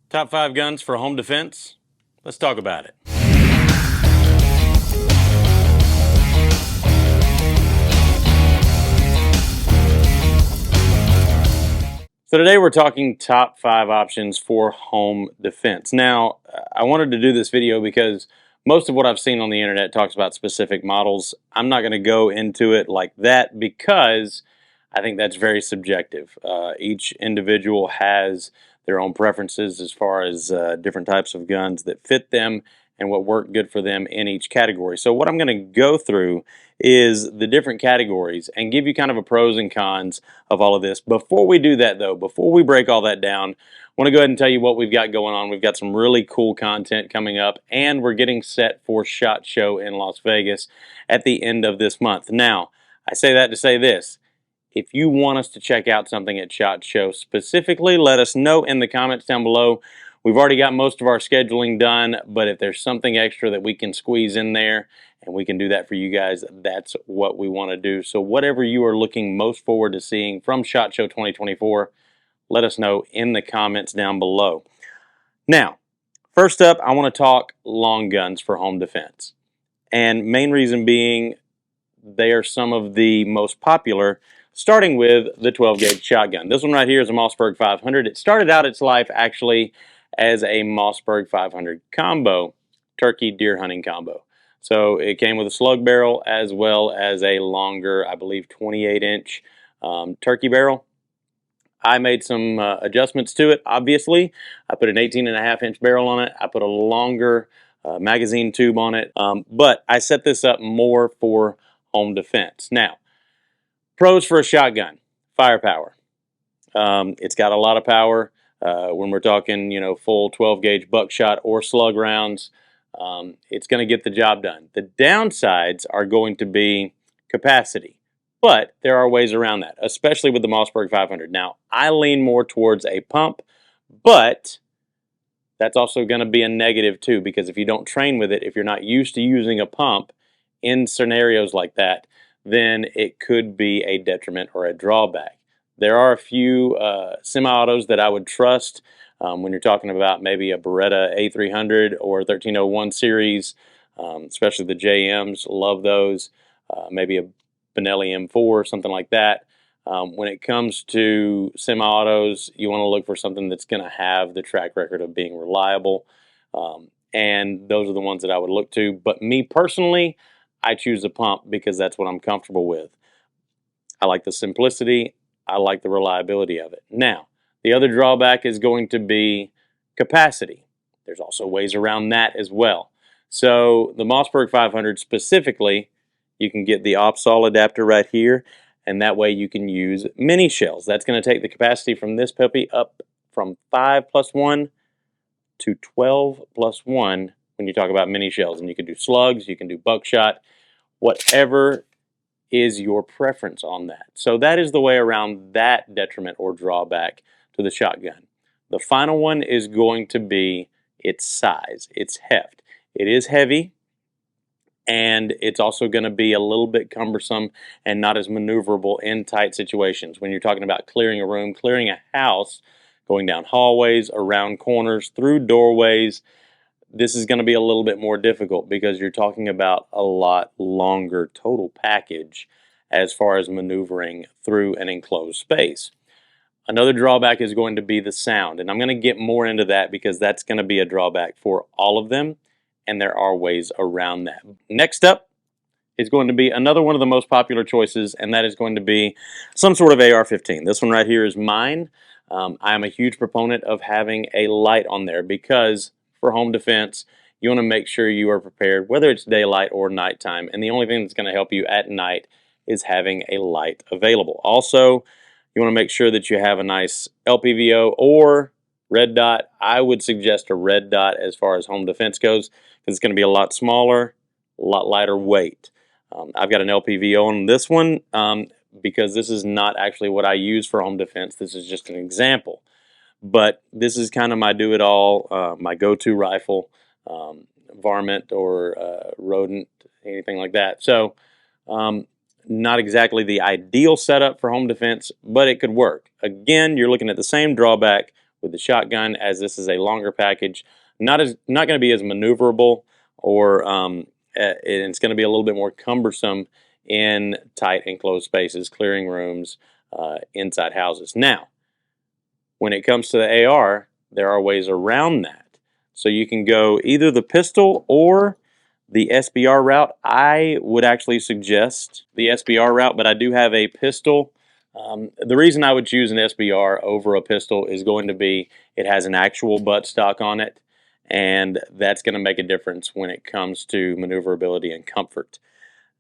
Top 5 guns for home defense? Let's talk about it. So today we're talking top 5 options for home defense. Now, I wanted to do this video because most of what I've seen on the internet talks about specific models. I'm not going to go into it like that because I think that's very subjective. Each individual has their own preferences as far as different types of guns that fit them and what work good for them in each category. So what I'm going to go through is the different categories and give you kind of a pros and cons of all of this. Before we do that though, before we break all that down, I want to go ahead and tell you what we've got going on. We've got some really cool content coming up, and we're getting set for SHOT Show in Las Vegas at the end of this month. Now, I say that to say this. If you want us to check out something at SHOT Show specifically, let us know in the comments down below. We've already got most of our scheduling done, but if there's something extra that we can squeeze in there and we can do that for you guys, that's what we want to do. So whatever you are looking most forward to seeing from SHOT Show 2024, let us know in the comments down below. Now, first up, I want to talk long guns for home defense. And main reason being, they are some of the most popular, starting with the 12-gauge shotgun. This one right here is a Mossberg 500. It started out its life actually as a Mossberg 500 combo, turkey deer hunting combo. So it came with a slug barrel as well as a longer, I believe 28-inch turkey barrel. I made some adjustments to it, obviously. I put an 18.5-inch barrel on it. I put a longer magazine tube on it. But I set this up more for home defense. Now, pros for a shotgun: firepower. It's got a lot of power when we're talking, full 12-gauge buckshot or slug rounds. It's going to get the job done. The downsides are going to be capacity, but there are ways around that, especially with the Mossberg 500. Now, I lean more towards a pump, but that's also going to be a negative too, because if you don't train with it, if you're not used to using a pump in scenarios like that, then it could be a detriment or a drawback. There are a few semi-autos that I would trust when you're talking about maybe a Beretta A300 or 1301 series, especially the JMs. Love those. Maybe a Benelli M4, something like that. When it comes to semi-autos, you want to look for something that's going to have the track record of being reliable, and those are the ones that I would look to. But me personally, I choose a pump because that's what I'm comfortable with. I like the simplicity. I like the reliability of it. Now, the other drawback is going to be capacity. There's also ways around that as well. So the Mossberg 500 specifically, you can get the OPSOL adapter right here, and that way you can use mini shells. That's going to take the capacity from this puppy up from 5+1 to 12+1 when you talk about mini shells. And you can do slugs, you can do buckshot, whatever is your preference on that. So that is the way around that detriment or drawback to the shotgun. The final one is going to be its size, its heft. It is heavy, and it's also going to be a little bit cumbersome and not as maneuverable in tight situations. When you're talking about clearing a room, clearing a house, going down hallways, around corners, through doorways, this is going to be a little bit more difficult because you're talking about a lot longer total package as far as maneuvering through an enclosed space. Another drawback is going to be the sound, and I'm going to get more into that because that's going to be a drawback for all of them, and there are ways around that. Next up is going to be another one of the most popular choices, and that is going to be some sort of AR-15. This one right here is mine. I am a huge proponent of having a light on there because for home defense, you want to make sure you are prepared, whether it's daylight or nighttime. And the only thing that's going to help you at night is having a light available. Also, you want to make sure that you have a nice LPVO or red dot. I would suggest a red dot as far as home defense goes, because it's going to be a lot smaller, a lot lighter weight. I've got an LPVO on this one because this is not actually what I use for home defense. This is just an example. But this is kind of my do-it-all, my go-to rifle, varmint or rodent, anything like that. So not exactly the ideal setup for home defense, but it could work. Again, you're looking at the same drawback with the shotgun, as this is a longer package, not going to be as maneuverable, or and it's going to be a little bit more cumbersome in tight enclosed spaces, clearing rooms, inside houses. Now, when it comes to the AR, there are ways around that. So you can go either the pistol or the SBR route. I would actually suggest the SBR route, but I do have a pistol. The reason I would choose an SBR over a pistol is going to be it has an actual buttstock on it, and that's going to make a difference when it comes to maneuverability and comfort.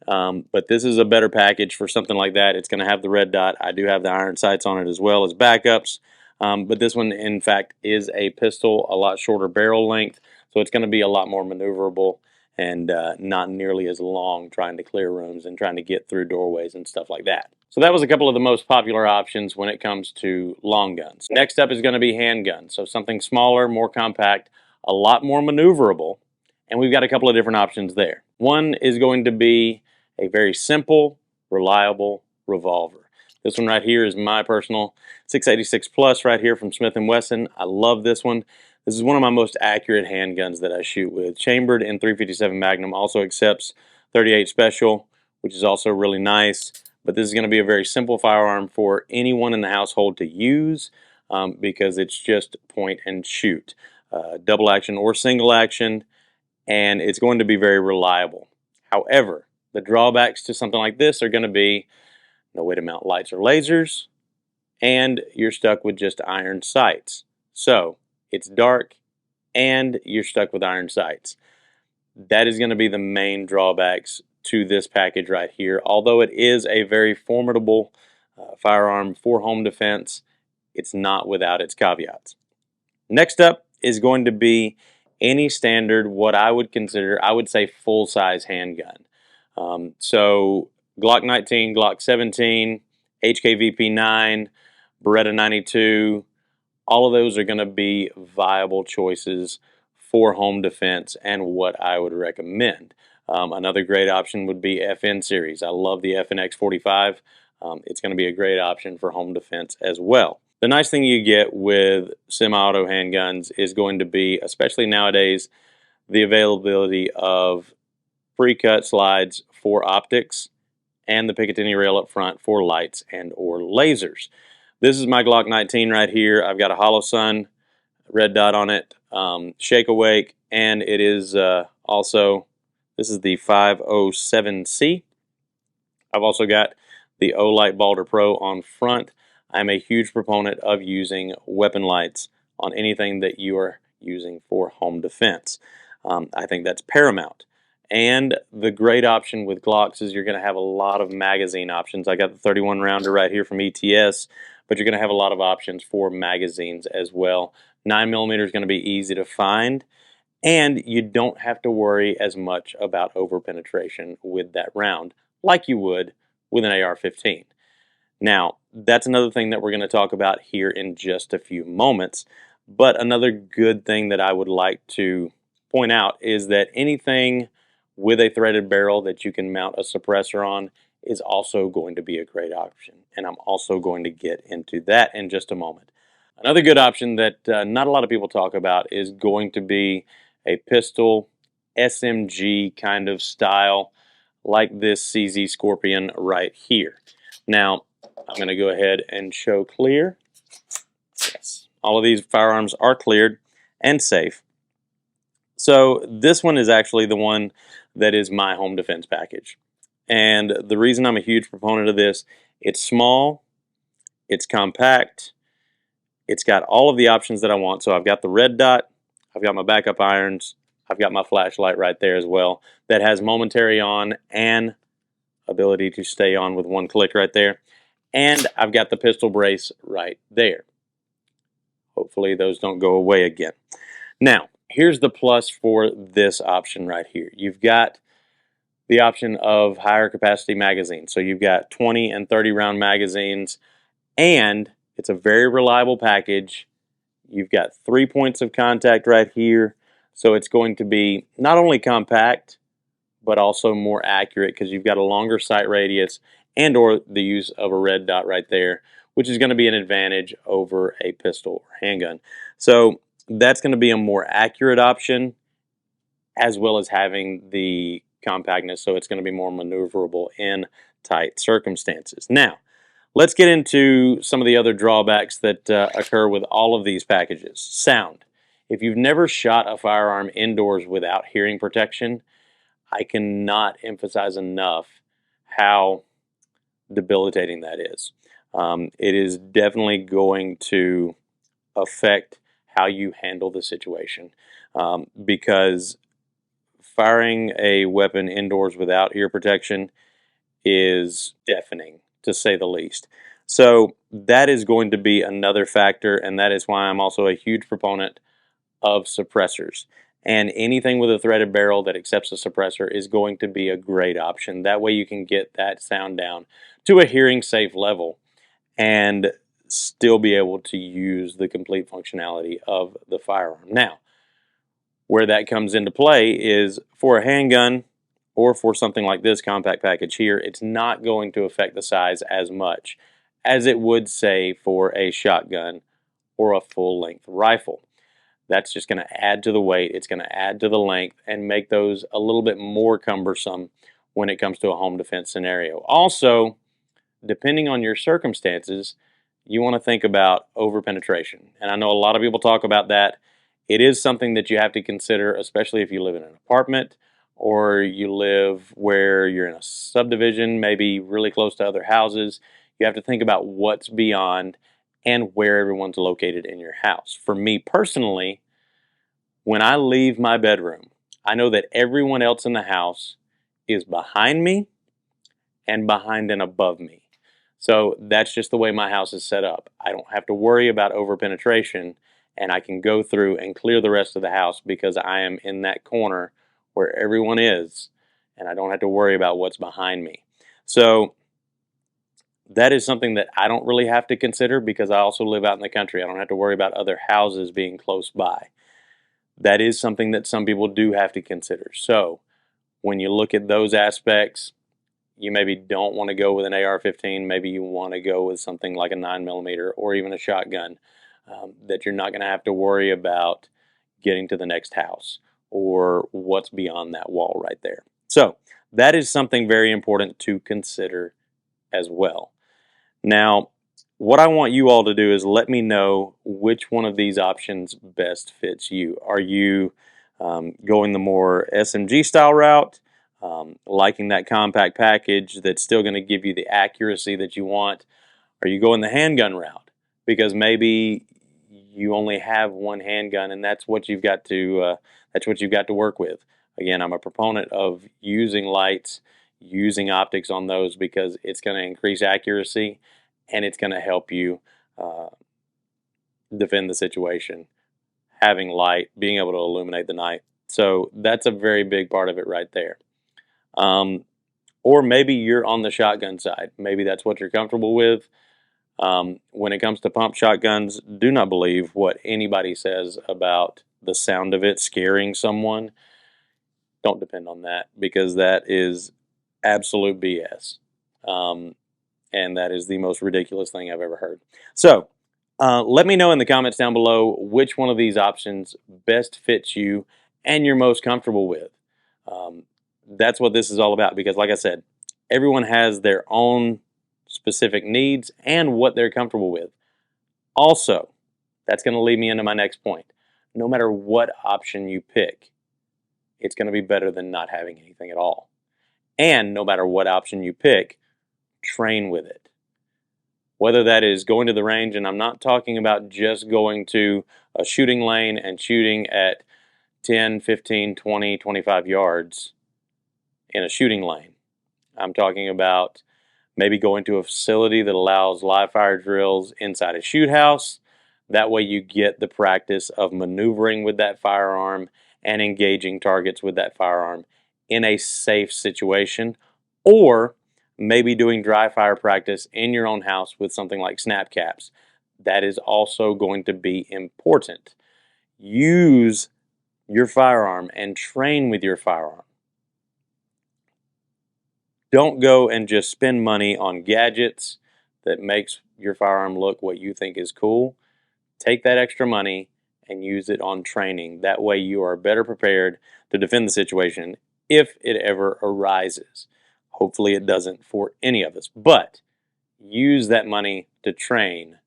But this is a better package for something like that. It's going to have the red dot. I do have the iron sights on it as well as backups. But this one, in fact, is a pistol, a lot shorter barrel length, so it's going to be a lot more maneuverable and not nearly as long trying to clear rooms and trying to get through doorways and stuff like that. So that was a couple of the most popular options when it comes to long guns. Next up is going to be handguns, so something smaller, more compact, a lot more maneuverable, and we've got a couple of different options there. One is going to be a very simple, reliable revolver. This one right here is my personal 686 Plus right here from Smith & Wesson. I love this one. This is one of my most accurate handguns that I shoot with. Chambered in .357 Magnum, also accepts .38 Special, which is also really nice. But this is going to be a very simple firearm for anyone in the household to use because it's just point and shoot. Double action or single action, and it's going to be very reliable. However, the drawbacks to something like this are going to be no way to mount lights or lasers, and you're stuck with just iron sights. So it's dark and you're stuck with iron sights. That is going to be the main drawbacks to this package right here. Although it is a very formidable firearm for home defense, it's not without its caveats. Next up is going to be any standard, what I would consider, I would say, full-size handgun. So Glock 19, Glock 17, HKVP 9, Beretta 92, all of those are going to be viable choices for home defense and what I would recommend. Another great option would be FN series. I love the FNX 45. It's going to be a great option for home defense as well. The nice thing you get with semi-auto handguns is going to be, especially nowadays, the availability of pre-cut slides for optics and the Picatinny rail up front for lights and or lasers. This is my Glock 19 right here. I've got a Hollow Sun red dot on it, Shake Awake, and it is also, this is the 507C. I've also got the Olight Balder Pro on front. I'm a huge proponent of using weapon lights on anything that you are using for home defense. I think that's paramount. And the great option with Glocks is you're going to have a lot of magazine options. I got the 31 rounder right here from ETS, but you're going to have a lot of options for magazines as well. 9mm is going to be easy to find, and you don't have to worry as much about over-penetration with that round like you would with an AR-15. Now, that's another thing that we're going to talk about here in just a few moments, but another good thing that I would like to point out is that anything with a threaded barrel that you can mount a suppressor on is also going to be a great option, and I'm also going to get into that in just a moment. Another good option that not a lot of people talk about is going to be a pistol SMG kind of style, like this CZ Scorpion right here. Now, I'm going to go ahead and show clear. Yes, all of these firearms are cleared and safe. So this one is actually the one that is my home defense package. And the reason I'm a huge proponent of this, it's small, it's compact, it's got all of the options that I want. So I've got the red dot, I've got my backup irons, I've got my flashlight right there as well that has momentary on and ability to stay on with one click right there. And I've got the pistol brace right there. Hopefully those don't go away again. Now, here's the plus for this option right here. You've got the option of higher capacity magazines. So you've got 20 and 30 round magazines, and it's a very reliable package. You've got 3 points of contact right here. So it's going to be not only compact, but also more accurate because you've got a longer sight radius and or the use of a red dot right there, which is going to be an advantage over a pistol or handgun. So that's going to be a more accurate option, as well as having the compactness, so it's going to be more maneuverable in tight circumstances. Now, let's get into some of the other drawbacks that occur with all of these packages. Sound. If you've never shot a firearm indoors without hearing protection, I cannot emphasize enough how debilitating that is. It is definitely going to affect how you handle the situation, because firing a weapon indoors without ear protection is deafening, to say the least. So that is going to be another factor, and that is why I'm also a huge proponent of suppressors. And anything with a threaded barrel that accepts a suppressor is going to be a great option. That way you can get that sound down to a hearing safe level and still be able to use the complete functionality of the firearm. Now, where that comes into play is for a handgun or for something like this compact package here, it's not going to affect the size as much as it would, say, for a shotgun or a full-length rifle. That's just going to add to the weight, it's going to add to the length, and make those a little bit more cumbersome when it comes to a home defense scenario. Also, depending on your circumstances, you want to think about overpenetration. And I know a lot of people talk about that. It is something that you have to consider, especially if you live in an apartment or you live where you're in a subdivision, maybe really close to other houses. You have to think about what's beyond and where everyone's located in your house. For me personally, when I leave my bedroom, I know that everyone else in the house is behind me and behind and above me. So that's just the way my house is set up. I don't have to worry about overpenetration, and I can go through and clear the rest of the house because I am in that corner where everyone is, and I don't have to worry about what's behind me. So that is something that I don't really have to consider because I also live out in the country. I don't have to worry about other houses being close by. That is something that some people do have to consider. So when you look at those aspects, you maybe don't want to go with an AR-15. Maybe you want to go with something like a 9mm or even a shotgun, that you're not going to have to worry about getting to the next house or what's beyond that wall right there. So that is something very important to consider as well. Now, what I want you all to do is let me know which one of these options best fits you. Are you going the more SMG style route? Liking that compact package that's still going to give you the accuracy that you want? Are you going the handgun route because maybe you only have one handgun and that's what you've got to work with? Again, I'm a proponent of using lights, using optics on those because it's going to increase accuracy and it's going to help you defend the situation. Having light, being able to illuminate the night. So that's a very big part of it right there. Or maybe you're on the shotgun side. Maybe that's what you're comfortable with. When it comes to pump shotguns, do not believe what anybody says about the sound of it scaring someone. Don't depend on that because that is absolute BS. And that is the most ridiculous thing I've ever heard. So let me know in the comments down below which one of these options best fits you and you're most comfortable with. That's what this is all about because, like I said, everyone has their own specific needs and what they're comfortable with. Also, that's going to lead me into my next point. No matter what option you pick, it's going to be better than not having anything at all. And no matter what option you pick, train with it. Whether that is going to the range, and I'm not talking about just going to a shooting lane and shooting at 10, 15, 20, 25 yards in a shooting lane. I'm talking about maybe going to a facility that allows live fire drills inside a shoot house. That way you get the practice of maneuvering with that firearm and engaging targets with that firearm in a safe situation, or maybe doing dry fire practice in your own house with something like snap caps. That is also going to be important. Use your firearm and train with your firearm. Don't go and just spend money on gadgets that makes your firearm look what you think is cool, take that extra money and use it on training. That way you are better prepared to defend the situation if it ever arises. Hopefully it doesn't for any of us. But use that money to train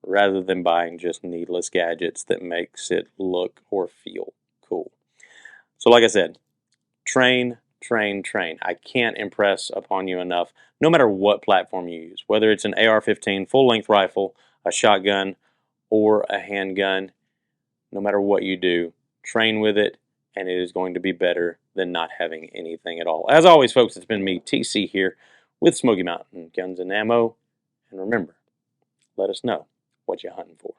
rather than buying just needless gadgets that makes it look or feel cool. So like I said, train, train, train. I can't impress upon you enough, no matter what platform you use, whether it's an AR-15 full-length rifle, a shotgun, or a handgun, no matter what you do, train with it, and it is going to be better than not having anything at all. As always, folks, it's been me, TC, here with Smoky Mountain Guns and Ammo. And remember, let us know what you're hunting for.